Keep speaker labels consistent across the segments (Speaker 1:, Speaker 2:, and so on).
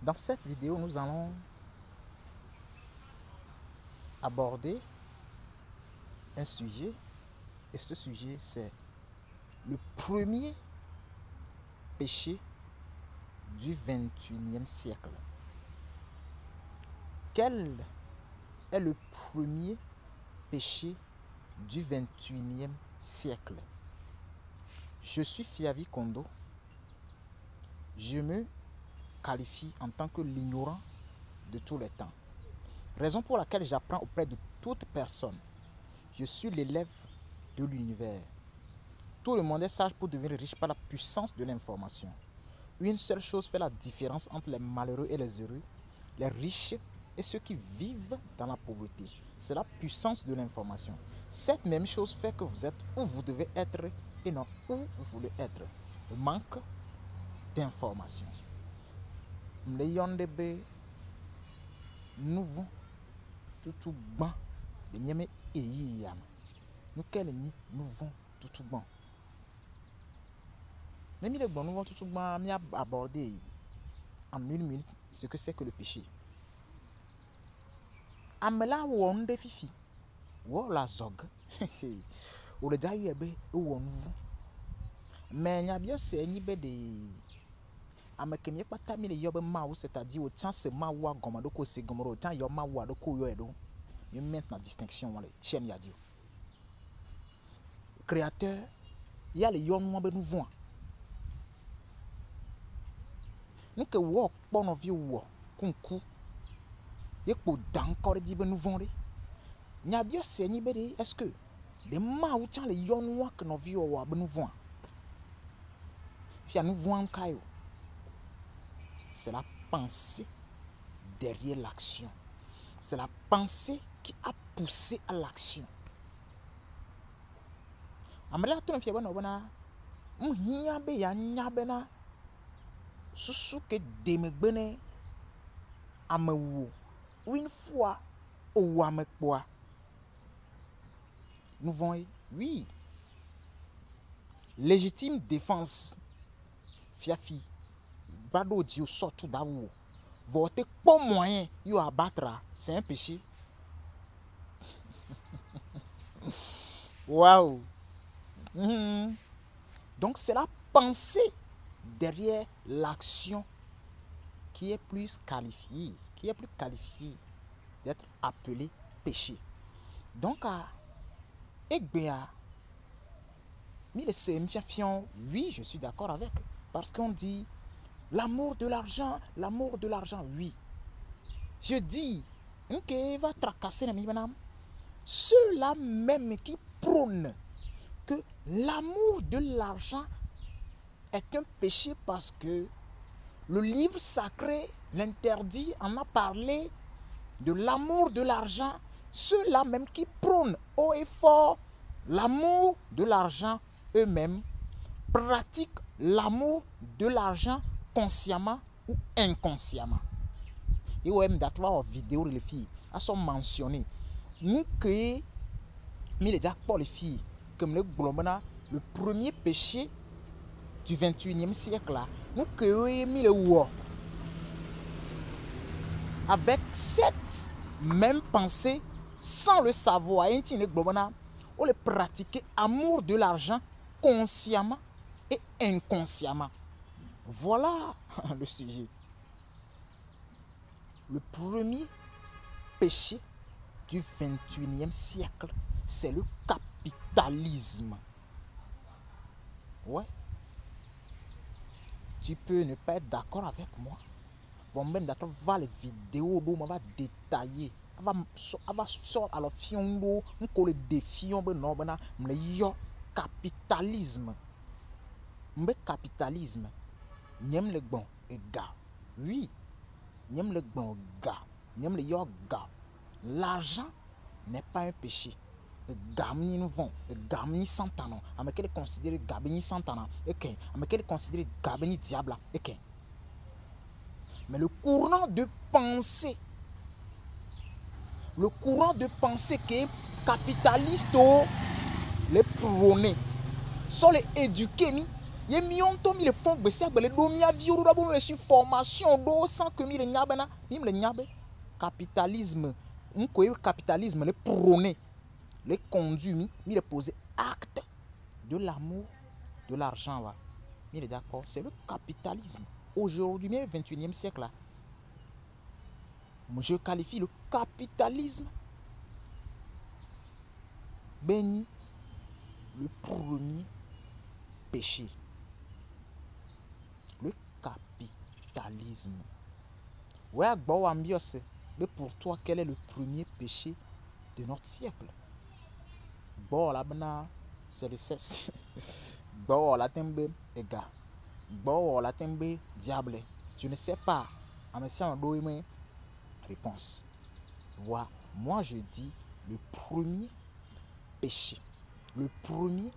Speaker 1: Dans cette vidéo, nous allons aborder un sujet, et ce sujet, c'est le premier péché du 21e siècle. Quel est le premier péché du 21e siècle? Je suis Fiavi Kondo. Je me qualifie en tant que l'ignorant de tous les temps. Raison pour laquelle j'apprends auprès de toute personne. Je suis l'élève de l'univers. Tout le monde est sage pour devenir riche par la puissance de l'information. Une seule chose fait la différence entre les malheureux et les heureux, les riches et ceux qui vivent dans la pauvreté. C'est la puissance de l'information. Cette même chose fait que vous êtes où vous devez être et non où vous voulez être. Le manque d'information. Nous vont tout bon de miame eyam. Nous quel nous vont tout bon. Mais nous vont tout bon aborder en 1000 minutes ce que c'est que le péché. Amela wonde fifi. Wo la zog. Ou le dayu ebe ou nous. Mais n'y a bien c'est ni be de amekemie pata mi le yobe maou, c'est-à-dire au temps c'est maou a gomado ko se gomoro au temps yo maou a do ko yo edo. Yo maintenant distinction wale chaîne ya dio. Créateur, il y a le yon mo be nous voit. Nous que wo pon no vie wo kunku. Ye po dan ko di be nous vendre. Nya bien c'est ni be de est-ce que de maou temps le yon wo que no vie wo be nous voit. Fia nous voit kayo. C'est la pensée derrière l'action. C'est la pensée qui a poussé à l'action. Amela to fia bana bana muhia be ya nya bena susu ke demegbene amewo une fois au amekpoa. Nous voyons oui. Légitime défense fiafi. Vado Dieu sort tout d'abord. Voter pas moyen, you abattra, c'est un péché. Waouh! Donc c'est la pensée derrière l'action qui est plus qualifiée, d'être appelée péché. Donc à Egbea, oui, je suis d'accord avec, parce qu'on dit l'amour de l'argent, oui. Je dis, ok, va tracasser ceux-là même qui prônent que l'amour de l'argent est un péché parce que le livre sacré l'interdit, en a parlé de l'amour de l'argent. Ceux-là même qui prônent haut et fort l'amour de l'argent eux-mêmes pratiquent l'amour de l'argent consciemment ou inconsciemment. Et même dans la vidéo les filles elles sont mentionnées. Nous créons pour les filles comme le premier péché du 21e siècle là. Nous créons le war avec cette même pensée sans le savoir. On le pratiquer amour de l'argent consciemment et inconsciemment. Voilà le sujet. Le premier péché du 21e siècle, c'est le capitalisme. Ouais. Tu peux ne pas être d'accord avec moi. Bon, même d'accord, va les vidéos, on va détailler. On va sortir alors fiongo, on colle le défi, on va capitalisme. Mais capitalisme. N'aime le bon gars. Oui. N'aime le bon gars. N'aime le yo gars. L'argent n'est pas un péché. Le gamni nous vont. Le gamni santana. À quel considéré gabini santana. Ok. À quel considéré gabini diable. Ok. Mais le courant de pensée. Le courant de pensée qui est capitaliste. Les prônés. Sont les éduqués. Ye million to mi le fond bese bele do mi aviru da bo sur formation do sans que mi le nyabana mi le nyabe capitalisme un capitalisme le prôner le conduit mi le poser acte de l'amour de l'argent là. Mi est d'accord, c'est le capitalisme. Aujourd'hui, mais 21e siècle là. Je qualifie le capitalisme béni le premier péché. Le capitalisme. Ouais, mais pour toi, quel est le premier péché de notre siècle? Bon, là, c'est le cesse. Bon, la tembe, égard. Bon, la tembe, diable. Je ne sais pas. Réponse. Voilà. Moi, je dis le premier péché. Le premier,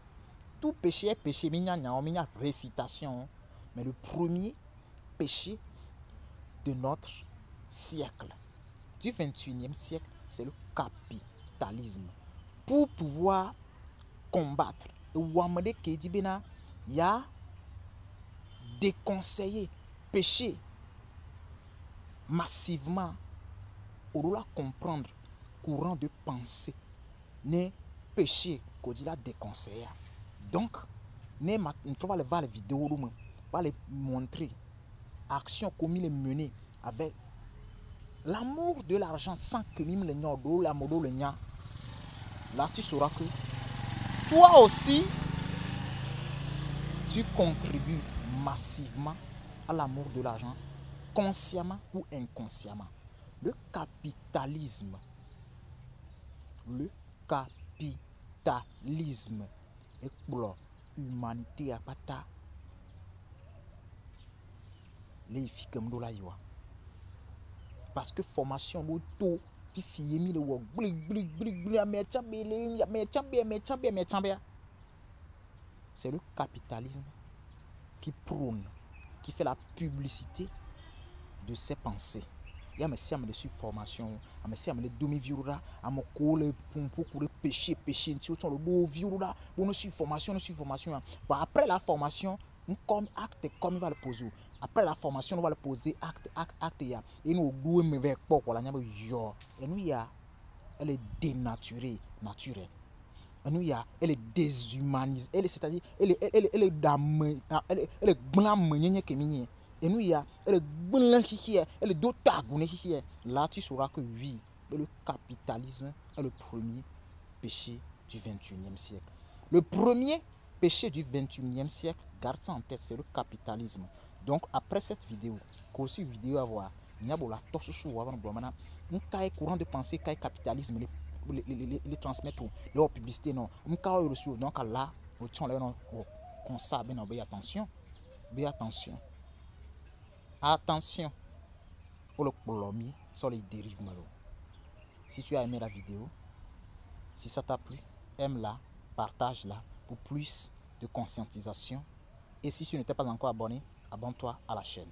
Speaker 1: tout péché est péché. Il y a récitation. Mais le premier péché de notre siècle, du 21e siècle, c'est le capitalisme. Pour pouvoir combattre, il y a déconseillé, péché massivement, on doit comprendre, courant de pensée, ne péché qu'on dit la déconseillé. Donc, on va voir les vidéos, on va les montrer, action comme il est menée avec l'amour de l'argent sans que même le nya do la modo le nya. Là tu sauras que toi aussi tu contribues massivement à l'amour de l'argent, consciemment ou inconsciemment. Le capitalisme est pour l'humanité à pata les filles comme do la yoa. Parce que formation l'auto qui fille mi le wok c'est le capitalisme qui prône, qui fait la publicité de ses pensées. Il y a mes dessus formation, à mes les demi-virura, à mon col pour le péché, sur le beau virura, pour suivre formation, après la formation, comme acte, comme il va le poser. Après la formation, on va le poser acte, et nous douons me vers pour la et nous, elle est dénaturée, naturelle. Et nous, elle est déshumanisée, c'est-à-dire, elle est blâme, elle est et nous, elle est blâme, elle est dotagouné. Là, tu sauras que oui, le capitalisme est le premier péché du 21e siècle. Le premier péché du 21e siècle, garde ça en tête, c'est le capitalisme. Donc, après cette vidéo, qu'aussi vidéo à voir, il y a la torse sous avant un cas courant de pensée, cas capitalisme, les transmettre, les publicité, non. Un cas reçu, donc là, au tient là, on sait bien, attention, attention. Attention pour le sur les dérives malo. Si tu as aimé la vidéo, si ça t'a plu, aime-la, partage-la pour plus de conscientisation. Et si tu n'étais pas encore abonné, abonne-toi à la chaîne.